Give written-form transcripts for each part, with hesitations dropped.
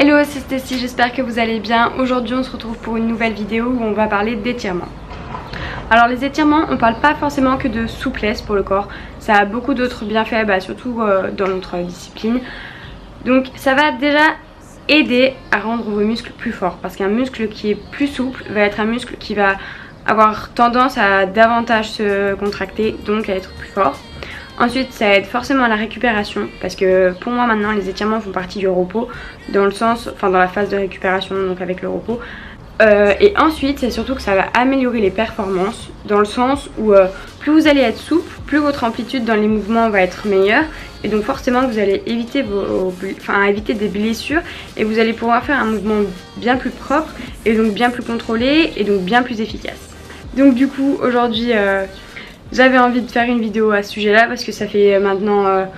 Hello, c'est Stécie, j'espère que vous allez bien. Aujourd'hui on se retrouve pour une nouvelle vidéo où on va parler d'étirements. Alors les étirements, on parle pas forcément que de souplesse pour le corps, ça a beaucoup d'autres bienfaits, surtout dans notre discipline. Donc ça va déjà aider à rendre vos muscles plus forts, parce qu'un muscle qui est plus souple va être un muscle qui va avoir tendance à davantage se contracter, donc à être plus fort. Ensuite ça aide forcément à la récupération, parce que pour moi maintenant les étirements font partie du repos, dans le sens, enfin dans la phase de récupération, donc avec le repos. Et ensuite c'est surtout que ça va améliorer les performances, dans le sens où plus vous allez être souple, plus votre amplitude dans les mouvements va être meilleure, et donc forcément vous allez éviter éviter des blessures, et vous allez pouvoir faire un mouvement bien plus propre, et donc bien plus contrôlé, et donc bien plus efficace. Donc du coup aujourd'hui j'avais envie de faire une vidéo à ce sujet là, parce que ça fait maintenant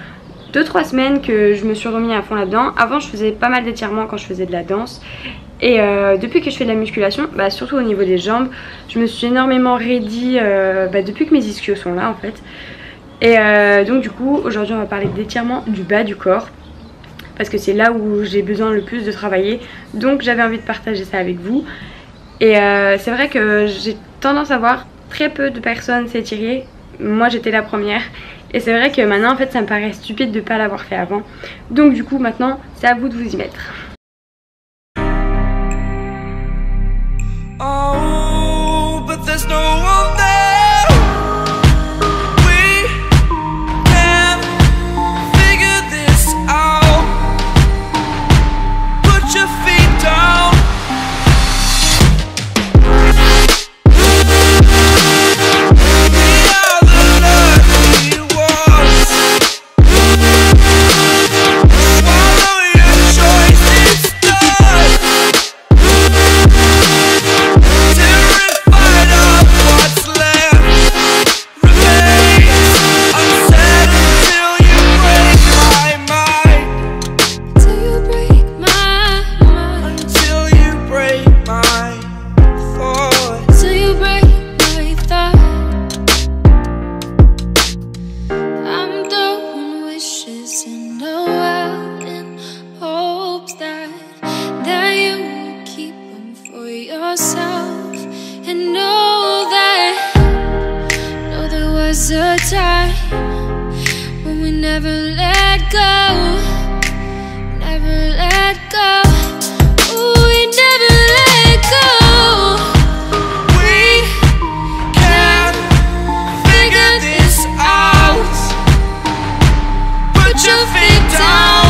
2-3 semaines que je me suis remis à fond là-dedans. Avant je faisais pas mal d'étirements quand je faisais de la danse, et depuis que je fais de la musculation, surtout au niveau des jambes, je me suis énormément raidie depuis que mes ischios sont là en fait. Et donc du coup aujourd'hui on va parler d'étirements du bas du corps, parce que c'est là où j'ai besoin le plus de travailler, donc j'avais envie de partager ça avec vous. Et c'est vrai que j'ai tendance à voir très peu de personnes s'étirer, moi j'étais la première, et c'est vrai que maintenant en fait ça me paraît stupide de ne pas l'avoir fait avant, donc du coup maintenant c'est à vous de vous y mettre. Oh, but there's no one there. We can figure this out. Put your feet down. And know there was a time when we never let go, never let go. Ooh, we never let go. We can figure this out. Put your feet down.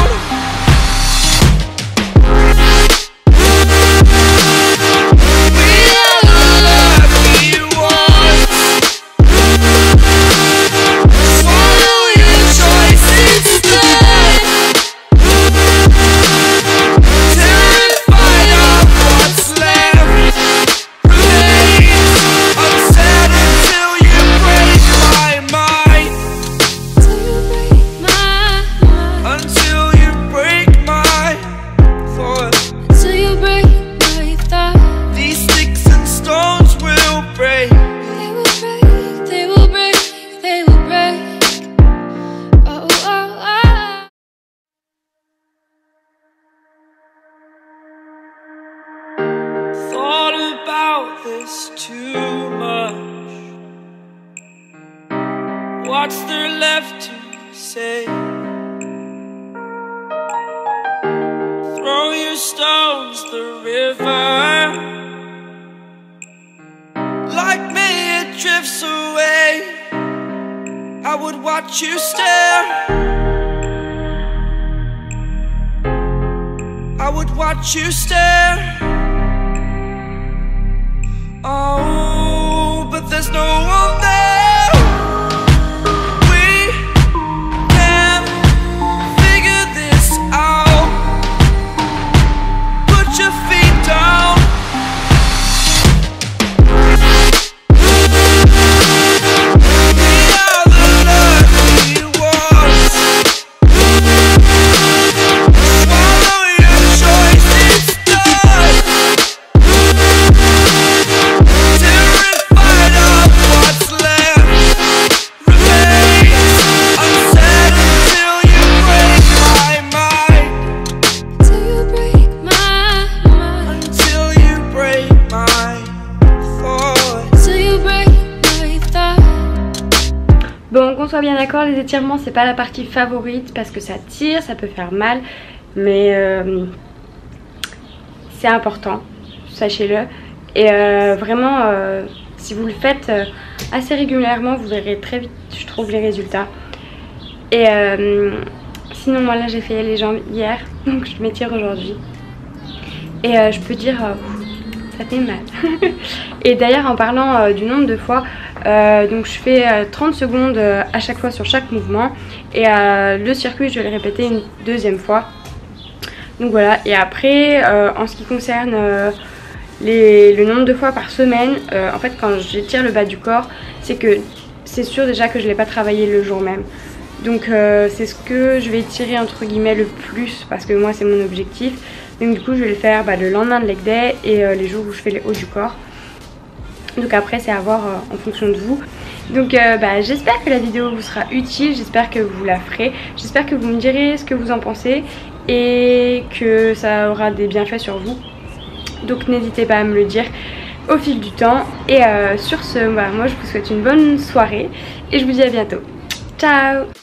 This too much. What's there left to say? Throw your stones the river. Like me it drifts away. I would watch you stare. I would watch you stare. Oh, but there's no one there. We can figure this out. Put your feet down. We are the lucky ones. Swallow your choice, it's done. Terrified of what's left. soit bien d'accord, les étirements c'est pas la partie favorite parce que ça tire, ça peut faire mal, mais c'est important, sachez-le. Et vraiment, si vous le faites assez régulièrement, vous verrez très vite, je trouve, les résultats. Et sinon, moi là j'ai fait les jambes hier, donc je m'étire aujourd'hui. Et je peux dire, ça fait mal. Et d'ailleurs, en parlant du nombre de fois, donc je fais 30 secondes à chaque fois sur chaque mouvement. Et le circuit, je vais le répéter une deuxième fois. Donc voilà, et après, en ce qui concerne le nombre de fois par semaine, en fait quand j'étire le bas du corps, c'est que c'est sûr déjà que je ne l'ai pas travaillé le jour même. Donc c'est ce que je vais étirer entre guillemets le plus, parce que moi c'est mon objectif. Donc du coup je vais le faire le lendemain de leg day et les jours où je fais les hauts du corps. Donc après c'est à voir en fonction de vous. Donc j'espère que la vidéo vous sera utile, j'espère que vous la ferez, j'espère que vous me direz ce que vous en pensez et que ça aura des bienfaits sur vous. Donc n'hésitez pas à me le dire au fil du temps. Et sur ce, moi je vous souhaite une bonne soirée et je vous dis à bientôt. Ciao!